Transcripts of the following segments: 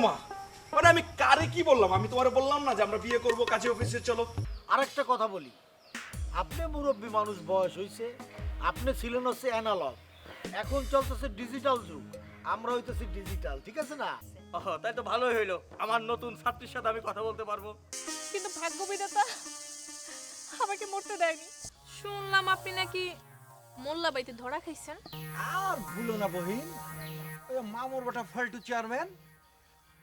মা, মানে আমি কারে কি বললাম? আমি তোমারে বললাম না যে আমরা বিয়ে করব, কাজে অফিসে চলো। আরেকটা কথা বলি, আপনি মুরব্বী মানুষ, বয়স হইছে, আপনি ছিলেন হচ্ছে অ্যানালগ, এখন চলতেছে ডিজিটাল যুগ, আমরা হইতেছি ডিজিটাল, ঠিক আছে না? তাই তো ভালোই হইলো, আমার নতুন ছাত্রীর সাথে আমি কথা বলতে পারবো। কিন্তু ভাগ্য বিধাতা আমাকে মরতে দেয়নি। শুনলাম আপনি নাকি মোল্লা বাইতে ধরা খাইছেন। আর ভুলো না বহিন, ওই মামুর বেটা ফালতু চেয়ারম্যান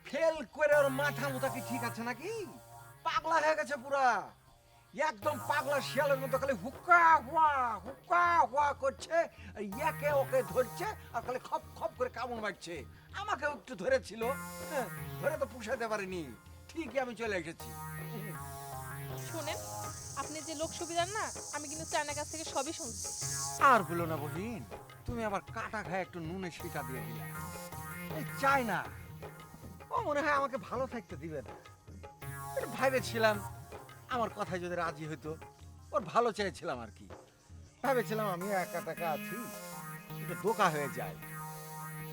ফেল করে ওর মাথা মুথা কি ঠিক আছে নাকি? পাগলা হয়ে গেছে পুরা, একদম পাগলা শিয়ালের মতো খালি হুক্কা হুয়া করছে, আর একে ওকে ধরছে আর খালি খপ খপ করে কামড় মারছে। আমাকে একটু ধরেছিল, ধরে তো পুষাতে পারিনি, ঠিকই আমি চলে এসেছি। শুনেন, আপনি যে লোক সুবিধার না, আমি কিন্তু চায়না কাছ থেকে সবই শুনছি। আর বলো না বহিন, তুমি আবার কাটা খায় একটু নুনে শিটা দিয়ে দিলে। এই চাই না, ও মনে হয় আমাকে ভালো থাকতে দিবে না। একটু ভেবেছিলাম আমার কথায় যদি রাজি হইতো, ওর ভালো চেয়েছিলাম আর কি। ভেবেছিলাম আমি একা টাকা আছি, একটু ধোকা হয়ে যায়,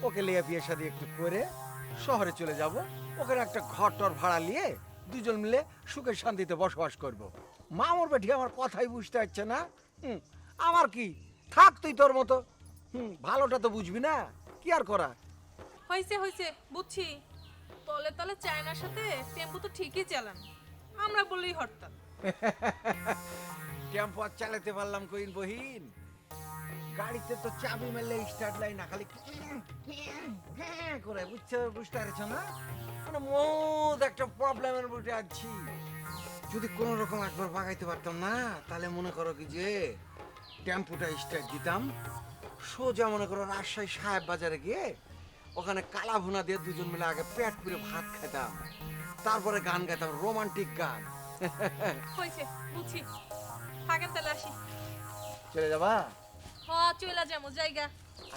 ওকে লিয়ে বিয়ে শাদী একটু করে শহরে চলে যাব, ওখানে একটা ঘর টর ভাড়া নিয়ে দুজন মিলে সুখে শান্তিতে বসবাস করব। মামুর বেটি আমার কথাই বুঝতে পারছে না। আমার কি, থাক তুই তোর মতো, ভালোটা তো বুঝবি না, কি আর করা। হয়েছে হয়েছে, বুঝছি। তলে তলে চায়নার সাথে টেম্পো তো ঠিকই চালান, আমরা বললেই হরতাল। টেম্পো আর চালাতে পারলাম কইন বহিন, গাড়িতে তো চাবি মেলে স্টার্ট লাই না, খালি করে বুঝতে পারছো না, মানে মোদ একটা প্রবলেমের মধ্যে আছি। যদি কোনো রকম একবার বাগাইতে পারতাম না, তাহলে মনে করো কি যে টেম্পুটা স্টার্ট দিতাম, সোজা মনে করো রাজশাহী সাহেব বাজারে গিয়ে ওখানে কালা ভুনা দিয়ে দুজন মিলে আগে পেট পুরে ভাত খেতাম, তারপরে গান গাইতাম, রোমান্টিক গান। হয়েছে, বুঝছি। থাকেন তাহলে, আসি। চলে যাবা? হ, চলে যাবো জায়গা।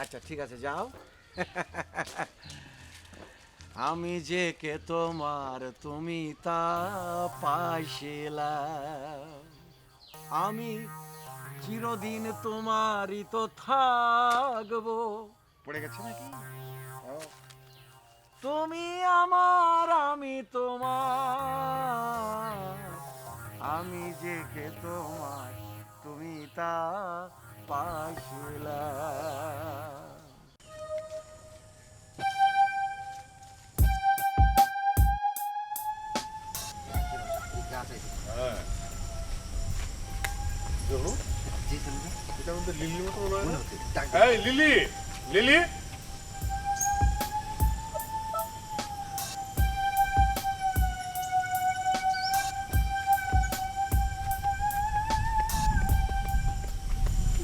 আচ্ছা ঠিক আছে, যাও। আমি যে কে তোমার, তুমি তা পাইছিলা, আমি চিরদিন তোমারই তো থাকবো। পড়ে গেছে নাকি? তুমি আমার, আমি তোমার, আমি যে কে তোমার, তুমি তা পাইছিলা। এটা আমাদের লিলির মতো মনে হয় না? এই লিলি, লিলি,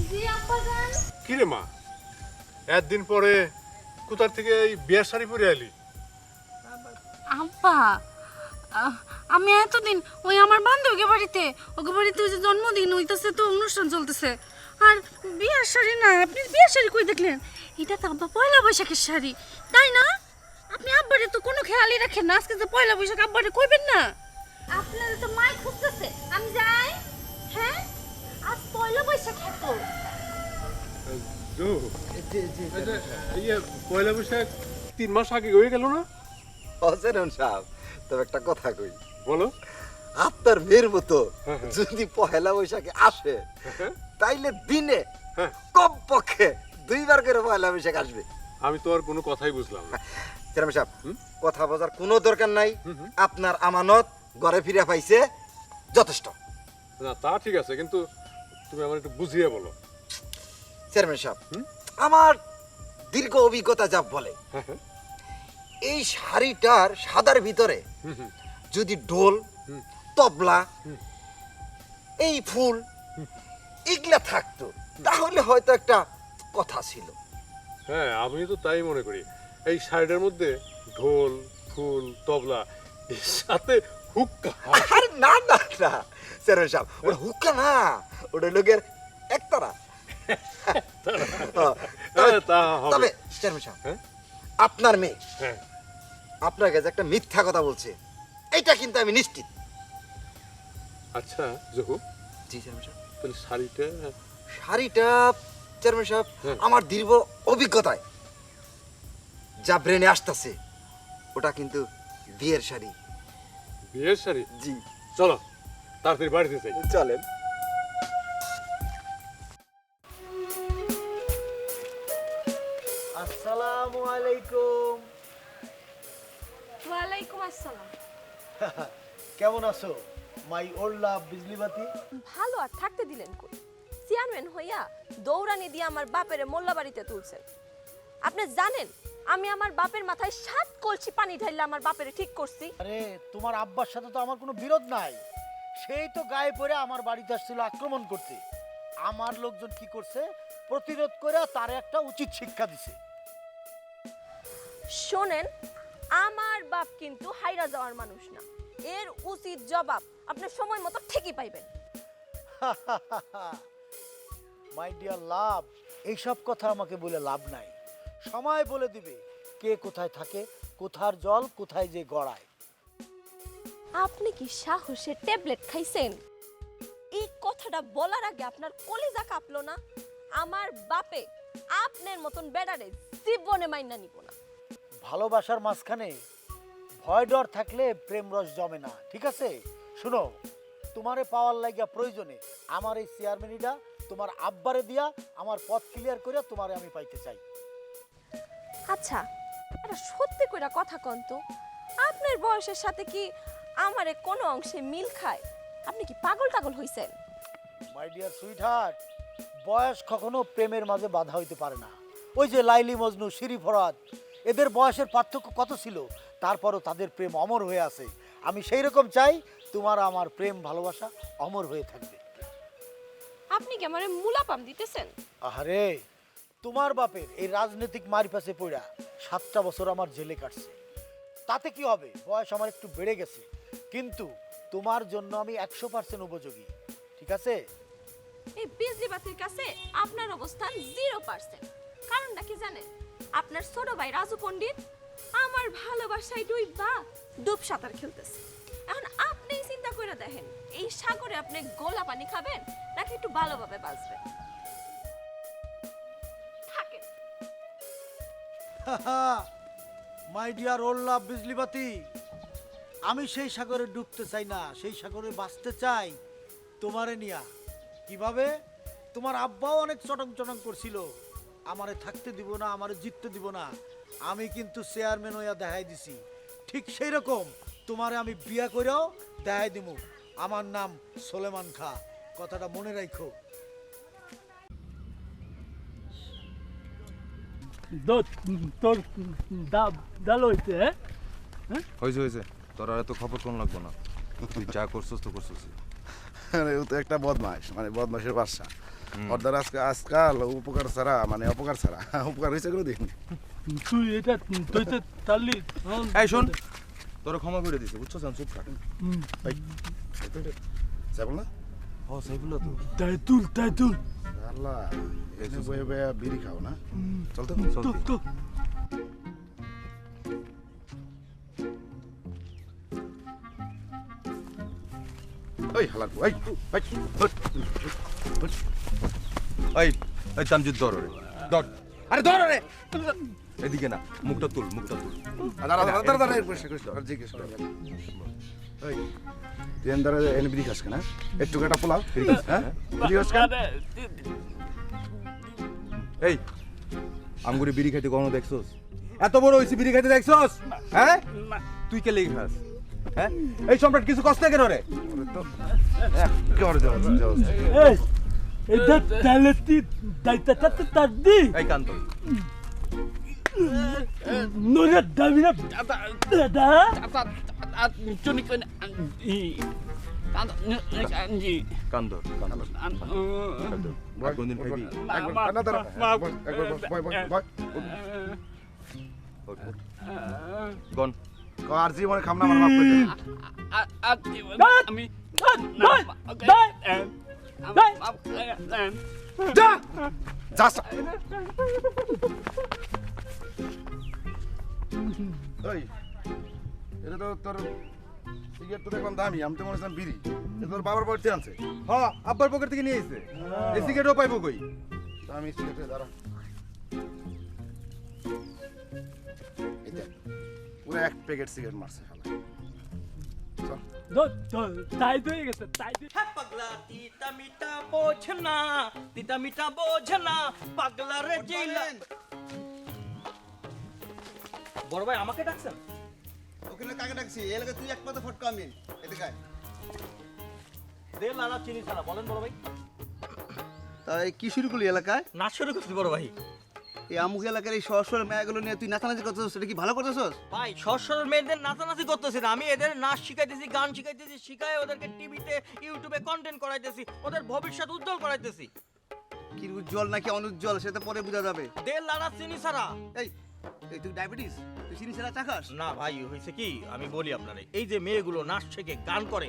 জি আব্বাজান। কি রে মা, একদিন পরে কোথার থেকে এই বিয়ার শাড়ি পরে এলি? আব্বা, আমি এতদিন ওই আমার বান্ধবীকে বাড়িতে, ওকে বাড়িতে ওই যে জন্মদিন হইতেছে, তো অনুষ্ঠান চলতেছে, আর বিয়ের শাড়ি না, আপনি বিয়ের শাড়ি কই দেখলেন? এটা তো আব্বা পয়লা বৈশাখের শাড়ি, তাই না? আপনি আব্বারে তো কোনো খেয়ালই রাখেন না, আজকে যে পয়লা বৈশাখ আব্বারে কইবেন না? আপনারা তো মাই খুঁজতেছে, আমি যাই। হ্যাঁ, আজ পয়লা বৈশাখ তো। পয়লা বৈশাখ 3 মাস আগে হয়ে গেল না? অসেরন সাহেব, তবে একটা কথা কই, বলো। আপনার মেয়ের মতো যদি পহেলা বৈশাখে আসে, তাইলে দিনে কমপক্ষে 2 বার করে পহেলা বৈশাখ আসবে। আমি তো আর কোনো কথাই বুঝলাম না। চেয়ারম্যান সাহেব, কথা বোঝার কোনো দরকার নাই, আপনার আমানত ঘরে ফিরে পাইছে, যথেষ্ট। না তা ঠিক আছে, কিন্তু তুমি আমার একটু বুঝিয়ে বলো। চেয়ারম্যান সাহেব, আমার দীর্ঘ অভিজ্ঞতা যা বলে, এই শাড়িটার সাদার ভিতরে যদি ঢোল, তবলা, এই ফুল এগুলা থাকতো, তাহলে হয়তো একটা কথা ছিল। হ্যাঁ, আমি তো তাই মনে করি। এই শাড়িটার মধ্যে ঢোল, ফুল, তবলা, এর সাথে হুক্কা। আরে না না না চেয়ারম্যান সাহেব, ওটা হুক্কা না, ওটা লোকের একতারা। তবে চেয়ারম্যান সাহেব, আপনার মেয়ে আপনার কাছে একটা মিথ্যা কথা বলছে, এইটা কিন্তু আমি নিশ্চিত। আচ্ছা জহু, জি চেয়ারম্যান সাহেব। তাহলে শাড়িটা চেয়ারম্যান সাহেব, আমার দীর্ঘ অভিজ্ঞতায় যা ব্রেনে আসতেছে, ওটা কিন্তু বিয়ের শাড়ি। বিয়ের শাড়ি? জি চলো তাড়াতাড়ি বাড়িতে যাই। চলেন। আসসালামু আলাইকুম। ওয়ালাইকুম আসসালাম। কেমন আছো মাই ওল্ড লাভ বিজলিবাতি? ভালো আর থাকতে দিলেন কই? চেয়ারম্যান হইয়া দৌড়ানি দিয়ে আমার বাপের মোল্লা বাড়িতে তুলছেন। আপনি জানেন আমি আমার বাপের মাথায় 7 কলসি পানি ঢাইলে আমার বাপেরে ঠিক করছি। আরে তোমার আব্বার সাথে তো আমার কোনো বিরোধ নাই, সেই তো গায়ে পড়ে আমার বাড়িতে আসছিল আক্রমণ করতে। আমার লোকজন কি করছে, প্রতিরোধ করে তার একটা উচিত শিক্ষা দিছে। শোনেন, আমার বাপ কিন্তু হাইরা যাওয়ার মানুষ না, এর উচিত জবাব আপনার সময় মতো ঠিকই পাইবেন। মাই ডিয়ার লাভ, এইসব কথা আমাকে বলে লাভ নাই। সময় বলে দিবে কে কোথায় থাকে, কোথার জল কোথায় যে গড়ায়। আপনি কি সাহসে ট্যাবলেট খাইছেন? এই কথাটা বলার আগে আপনার কলিজা কাঁপলো না? আমার বাপে আপনার মতন বেড়ারে জীবনে মাইনা নিব না। ভালোবাসার মাঝখানে ভয় ডর থাকলে প্রেম রস জমে না, ঠিক আছে? শুনো, তোমারে পাওয়ার লাগিয়া প্রয়োজনে আমার এই চেয়ারম্যানিটা তোমার আব্বারে দিয়া আমার পথ ক্লিয়ার করে তোমারে আমি পাইতে চাই। আচ্ছা, এটা সত্যি কইরা কথা কন তো, আপনার বয়সের সাথে কি আমারে কোনো অংশে মিল খায়? আপনি কি পাগল টাগল হইছেন? মাই ডিয়ার সুইট হার্ট, বয়স কখনো প্রেমের মাঝে বাধা হইতে পারে না। ওই যে লাইলি মজনু, শিরি ফরাদ, এদের বয়সের পার্থক্য কত ছিল, তারপরও তাদের প্রেম অমর হয়ে আছে। আমি সেই রকম চাই তোমার আমার প্রেম ভালোবাসা অমর হয়ে থাকবে। আপনি কি আমারে মুলাপাম দিতেছেন? আহারে, তোমার বাপের এই রাজনৈতিক মারপ্যাচে পড়া 7টা বছর আমার জেলে কাটছে। তাতে কি হবে, বয়স আমার একটু বেড়ে গেছে, কিন্তু তোমার জন্য আমি 100% উপযোগী, ঠিক আছে? এই বিজলি বাতির কাছে আপনার অবস্থান 0%। কারণটা কি জানেন? আপনার ছোট ভাই রাজু পণ্ডিত আমার ভালোবাসায় ডুব সাঁতার খেলতেছে। এখন আপনি চিন্তা করে দেখেন, এই সাগরে আপনি গোলা পানি খাবেন নাকি একটু ভালোভাবে বাঁচবেন? থাকেন। মাই ডিয়ার ওল্ড লাভ বিজলিবাতি, আমি সেই সাগরে ডুবতে চাই না, সেই সাগরে বাঁচতে চাই তোমারে নিয়া। কিভাবে? তোমার আব্বাও অনেক চটং চটং করছিল, আমারে থাকতে দিব না, আমারে জিততে দিব না। আমি কিন্তু চেয়ারম্যান হইয়া দেখাই দিছি, ঠিক সেই রকম তোমারে আমি বিয়া করেও দেখাই দিব। আমার নাম সোলেমান খা, কথাটা মনে রাখো। তোর ডাল হইছে? হয়েছে হয়েছে, তোর আর এত খবর কোন লাগবো না। তুই যা করছিস তো করছিস। আরে ও তো একটা বদমাশ, মানে বদমাশের বাচ্চা। ওর দ্বারা আজকাল উপকার ছাড়া, মানে অপকার ছাড়া উপকার হয়েছে কোনোদিন? তুই এটা তুই তো তালি। এই শোন, তোর ক্ষমা করে দিছে, বুঝছো? চুপ থাক। যাবো না? ও সেইগুলো তো তাই তুল আল্লাহ, এনে বয়ে বয়ে বিড়ি খাও না? চল তো চল তুই। তো ওই হালার ওই ওই এই এই তামজিদ ধর রে, ধর। আরে ধরো রে! এদিকে না, মুখটা তুল, মুখটা তুল। দাঁড়া দাঁড়া দাঁড়া দাঁড়া, আর জিজ্ঞেস কর। ওই তুই এনে দাঁড়া, এনে বিড়ি খাস কেন? একটু কাটা পোলাও, হ্যাঁ? বিড়ি খাস কেন? এই আমগুড়ি বিড়ি খাইতে কখনো দেখছস? এত বড় হইছে বিড়ি খাইতে দেখছস? হ্যাঁ, তুই কে লেগে খাস? হ্যাঁ, এই সম্রাট কিছু কষ্ট কেন রে? কি করে যাও যাও? এই এটা তালেতি দাইতা তার দি এই কান্ত, নোরে দাবিনা দাদা কান্ত কোনদিন খাইবি? একবার না দাঁড়া, একবার বয় বয় বয়। গন আর জীবনে খাম না, আমার মাফ করে দে। আমি যা যাস। ওই এটা তো তোর সিগারেট তো দেখলাম দামি, আমি তো মনে হচ্ছিলাম বিড়ি। এটা তোর বাবার বাড়িতে আনছে? হ্যাঁ, আব্বার পকেট থেকে নিয়ে এসেছে। এই সিগারেটও পাইবো কই? তা আমি সিগারেটে দাঁড়া। এই দেখ, পুরো এক প্যাকেট সিগারেট মারছে শালা। চল। তাই তো হয়ে গেছে তাই তো। পাগলা তিতা মিঠা বোঝনা, তিতা মিঠা বোঝনা, পাগলা রে জেলা। বড় ভাই আমাকে ডাকছেন? ওখানে কাকে ডাকছি এলাকা তুই এক পাতা ফটকা আমি এদিকে আয়। দে লালা চিনি ছাড়া বলেন বড় ভাই। তাই কি শুরু করলি এলাকায়? নাচ শুরু করছি বড় ভাই। এই আমুক এলাকার এই শহর শহরের মেয়েগুলো নিয়ে তুই নাচানাচি করতেছিস, সেটা কি ভালো করতেছিস? ভাই সরসর মেয়েদের নাচানাচি করতেছি না, আমি এদের নাচ শিখাইতেছি, গান শিখাইতেছি, শিখাই ওদেরকে টিভিতে ইউটিউবে কন্টেন্ট করাইতেছি, ওদের ভবিষ্যৎ উজ্জ্বল করাইতেছি। কি উজ্জ্বল নাকি অনুজ্জ্বল সেটা পরে বোঝা যাবে। দে লালা চিনি ছাড়া। এই এই তুই ডায়াবেটিস, তুই চিনি ছাড়া চা খাস? না ভাই হয়েছে কি আমি বলি আপনারে, এই যে মেয়েগুলো নাচ শেখে গান করে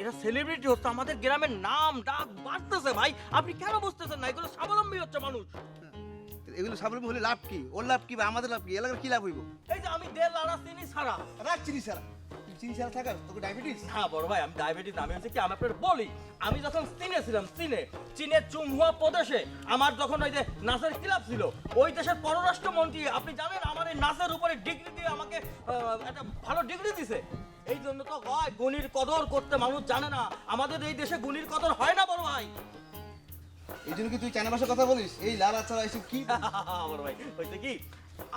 এরা সেলিব্রিটি হচ্ছে, আমাদের গ্রামের নাম ডাক বাড়তেছে ভাই। আপনি কেন বুঝতেছেন না? এগুলো স্বাবলম্বী হচ্ছে মানুষ। এগুলো স্বাবলম্বী হলে লাভ কি? ওর লাভ কি বা আমাদের লাভ কি? এলাকার কি লাভ হইব? এই যে আমি দে লালা চিনি ছাড়া। রাখ চিনি ছাড়া। তুই চিনি ছাড়া থাকার তোকে ডায়াবেটিস? হ্যাঁ বড় ভাই আমি ডায়াবেটিস, আমি হচ্ছে কি আমি আপনার বলি, আমি যখন চীনে ছিলাম, চীনের চুংহুয়া প্রদেশে আমার যখন ওই যে নাচের ক্লাব ছিল, ওই দেশের পররাষ্ট্রমন্ত্রী আপনি জানেন আমার এই নাচের উপরে ডিগ্রি দিয়ে আমাকে একটা ভালো ডিগ্রি দিছে। এই জন্য তো হয় গুণীর কদর করতে মানুষ জানে না, আমাদের এই দেশে গুণীর কদর হয় না বড় ভাই। এই জন্য কি তুই চায়না ভাষায় কথা বলিস? এই লাল আছাড়া এসব কি? বড় ভাই হয়েছে কি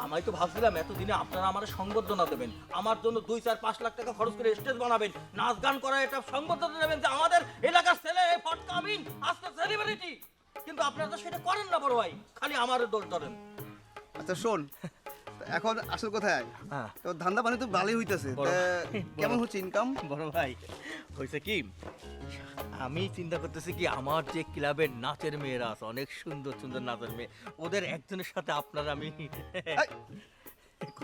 আমি তো ভাবছিলাম এতদিনে আপনারা আমার সংবর্ধনা দেবেন, আমার জন্য 2-4-5 লাখ টাকা খরচ করে স্টেজ বানাবেন, নাচ গান করা এটা সংবর্ধনা দেবেন যে আমাদের এলাকার ছেলে ফটকা আমিন আজকে সেলিব্রিটি। কিন্তু আপনারা তো সেটা করেন না বড় ভাই, খালি আমার দোষ ধরেন। আচ্ছা শোন, এখন আসল কোথায়? হ্যাঁ। তো ধান্দা পানি তো ভালোই হইতাছে, বড়- কেমন হচ্ছে ইনকাম? বড় ভাই হয়েছে কি আমি চিন্তা করতেছি কি আমার যে ক্লাবের নাচের মেয়েরা আছে অনেক সুন্দর সুন্দর নাচের মেয়ে, ওদের একজনের সাথে আপনার আমি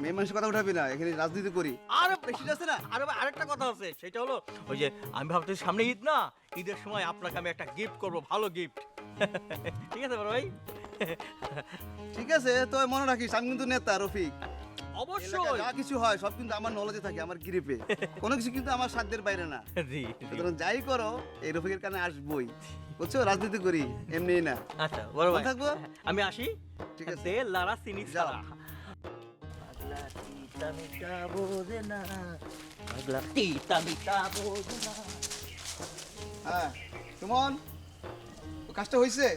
মেয়ে মানুষের কথা উঠাবি না, এখানে রাজনীতি করি। আর বেশি আছে না, আর আরেকটা কথা আছে, সেটা হলো ওই যে আমি ভাবতেছি সামনে ঈদ না, ঈদের সময় আপনাকে আমি একটা গিফট করব, ভালো গিফট। ঠিক আছে বড় ভাই? ঠিক আছে, তো মনে রাখিস আমি কিন্তু নেতা রফিক। অবশ্যই এলাকায় যা কিছু হয় সব কিন্তু আমার নলেজে থাকে, আমার গ্রিপে। কোনো কিছু কিন্তু আমার সাধ্যের বাইরে না। জি সুতরাং যাই করো এই রফিকের কানে আসবই, বুঝছো? রাজনীতি করি এমনি না। আচ্ছা বড় ভাই ভালো থাকবো? আমি আসি। ঠিক আছে। দে লারা চিনি যাও। ছাড়া। পাগলা তিতা মিঠা বোঝে না, পাগলা তিতা মিঠা বোঝে না। হ্যাঁ সুমন, তো কাজটা হয়েছে?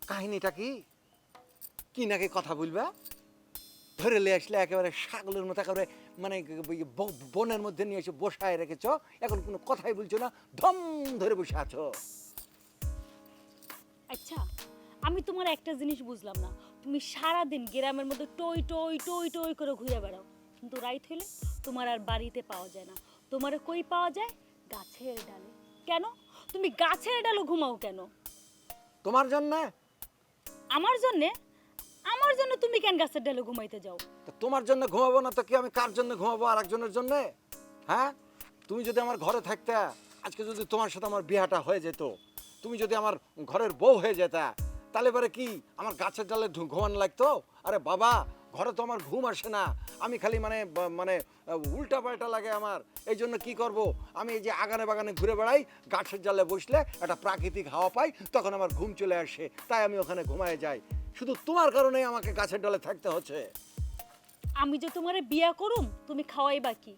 কাহিনীটা কি? কি নাকি কথা বলবা? ধরে নিয়ে আসলে একেবারে ছাগলের মতো একেবারে মানে বনের মধ্যে নিয়ে এসে বসায় রেখেছ, এখন কোনো কথাই বলছো না, ধম ধরে বসে আছো। আচ্ছা আমি তোমার একটা জিনিস বুঝলাম না, তুমি সারাদিন গ্রামের মধ্যে টই টই টই টই করে ঘুরে বেড়াও, কিন্তু রাইত হলে তোমার আর বাড়িতে পাওয়া যায় না। তোমার কই পাওয়া যায়? গাছের ডালে। কেন তুমি গাছের ডালে ঘুমাও কেন? তোমার জন্য? আমার জন্যে? আমার জন্য তুমি কেন গাছের ডালে ঘুমাইতে যাও? তোমার জন্য ঘুমাবো না তো কি আমি কার জন্য ঘুমাবো? আর একজনের জন্য? হ্যাঁ, তুমি যদি আমার ঘরে থাকতে, আজকে যদি তোমার সাথে আমার বিয়াটা হয়ে যেত, তুমি যদি আমার ঘরের বউ হয়ে যেতা, তাহলে পরে কি আমার গাছের ডালে ঘুমানো লাগতো? আরে বাবা, ঘরে তো আমার ঘুম আসে না, আমি খালি মানে মানে উল্টা পাল্টা লাগে আমার। এই জন্য কি করব, আমি এই যে আগানে বাগানে ঘুরে বেড়াই, গাছের ডালে বসলে একটা প্রাকৃতিক হাওয়া পাই, তখন আমার ঘুম চলে আসে, তাই আমি ওখানে ঘুমায় যাই। শুধু তোমার কারণেই আমাকে গাছের ডালে থাকতে হচ্ছে। আমি যে তোমারে বিয়া করুম, তুমি খাওয়াইবা কি?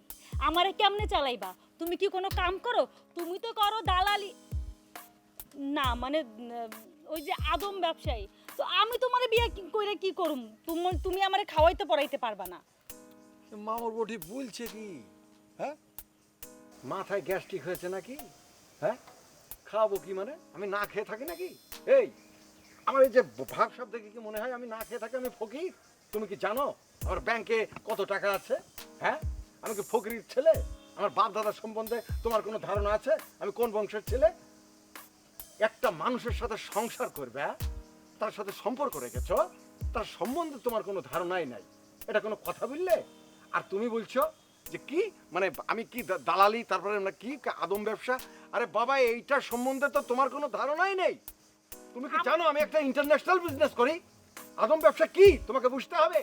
আমারে কেমনে চালাইবা? তুমি কি কোনো কাম করো? তুমি তো করো দালালি, না মানে ওই যে আদম ব্যবসায়ী। তো আমি তোমারে বিয়া কইরা কি করুম? তুমি আমারে খাওয়াইতে পড়াইতে পারবা না। মামুর বটি বলছে কি? হ্যাঁ, মাথায় গ্যাস্ট্রিক হয়েছে নাকি? হ্যাঁ, খাবো কি মানে? আমি না খেয়ে থাকি নাকি? এই আমার এই যে ভাব সব দেখে কি মনে হয় আমি না খেয়ে থাকি, আমি ফকির? তুমি কি জানো আমার ব্যাংকে কত টাকা আছে? হ্যাঁ, আমি কি ফকিরের ছেলে? আমার বাপ দাদার সম্বন্ধে তোমার কোনো ধারণা আছে? আমি কোন বংশের ছেলে? একটা মানুষের সাথে সংসার করবে, তার সাথে সম্পর্ক রেখেছ, তার সম্বন্ধে তোমার কোনো ধারণাই নাই, এটা কোনো কথা বললে? আর তুমি বলছো যে কি মানে আমি কি দালালি, তারপরে কি আদম ব্যবসা? আরে বাবা, এইটার সম্বন্ধে তো তোমার কোনো ধারণাই নেই। তুমি কি জানো আমি একটা ইন্টারন্যাশনাল বিজনেস করি? আদম ব্যবসা কি তোমাকে বুঝতে হবে।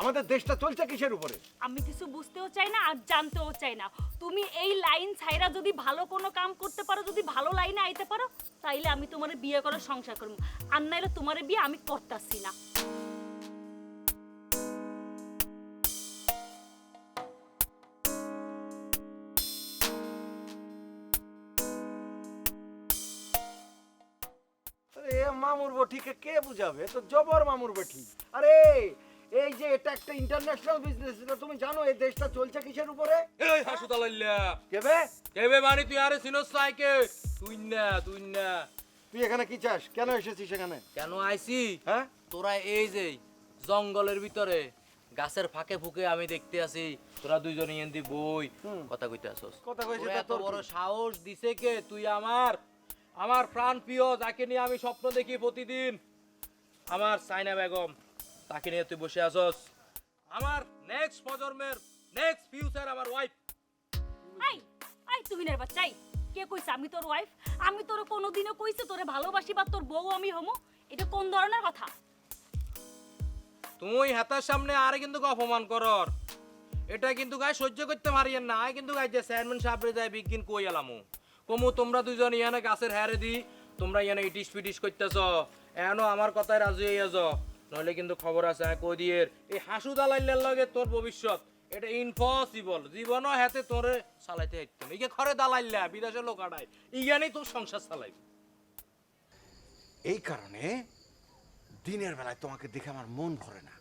আমাদের দেশটা চলছে কিসের উপরে? আমি কিছু বুঝতেও চাই না আর জানতেও চাই না। তুমি এই লাইন ছাইরা যদি ভালো কোনো কাম করতে পারো, যদি ভালো লাইনে আইতে পারো, তাইলে আমি তোমারে বিয়ে করে সংসার করব। আর নাইলে তোমারে বিয়ে আমি করতাছি না। আরে মামুর বটিকে কে বুঝাবে? তো জবর মামুর বটি। আরে এই যে এটা একটা ইন্টারন্যাশনাল বিজনেস, এটা তুমি জানো এই দেশটা চলছে কিসের উপরে? এই হাসুদালাইল্লা কেবে কেবে মানে তুই আরে সিনোস সাইকে তুই না তুই এখানে কি চাস? কেন এসেছিস এখানে? কেন আইছি? হ্যাঁ, তোরা এই যে জঙ্গলের ভিতরে গাছের ফাঁকে ফুকে আমি দেখতে আছি তোরা দুইজন এন্দি বই কথা কইতে আসছস। কথা কইছে তোরা তা এত তোর বড় কি? সাহস দিছে কে? তুই আমার প্রাণ প্রিয় যাকে নিয়ে আমি স্বপ্ন দেখি প্রতিদিন, আমার সাইনা বেগম, তাকে নিয়ে তুই বসে আসছস। আমার নেক্সট প্রজন্মের নেক্সট ফিউচার আমার ওয়াইফ। আই আই তুই নের বাচ্চাই, কে কইছে আমি তোর ওয়াইফ? আমি তোর কোনোদিনও কইছি তোরে ভালোবাসি বা তোর বউ আমি হমু? এটা কোন ধরনের কথা? তুই হাতার সামনে আরে কিন্তু অপমান করর, এটা কিন্তু গায়ে সহ্য করতে পারিয়েন না। আয় কিন্তু গাই যে চেয়ারম্যান সাহেবরে যায় বিজ্ঞান কই এলামু কমু তোমরা দুজন ইয়ানে গাছের হ্যারে দি, তোমরা ইয়ানে ইটিস পিটিস করতেছ, এখনো আমার কথায় রাজি হইয়া যাও, নইলে কিন্তু খবর আছে কই দিয়ে এই হাসু দালাইলের লগে তোর ভবিষ্যৎ এটা ইম্পসিবল। জীবনও হাতে তোরে চালাইতে হইতো না। ইগে ঘরে দালাইলা বিদেশে লোক আড়াই ইগানেই তোর সংসার চালাই। এই কারণে দিনের বেলায় তোমাকে দেখে আমার মন ভরে না।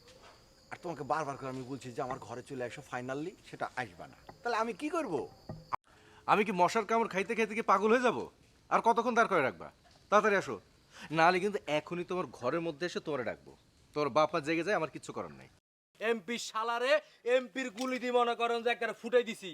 আর তোমাকে বারবার করে আমি বলছি যে আমার ঘরে চলে এসো, ফাইনালি সেটা আসবে না। তাহলে আমি কি করব? আমি কি মশার কামড় খাইতে খাইতে কি পাগল হয়ে যাব? আর কতক্ষণ দাঁড় করে রাখবা? তাড়াতাড়ি আসো, নাহলে কিন্তু এখনই তোমার ঘরের মধ্যে এসে তোরে ডাকবো। তোর বাপ মা জেগে যায়, আমার কিচ্ছু করার নাই। এমপি শালারে এমপির গুলি দি মনে করেন যে একবারে ফুটাই দিছি।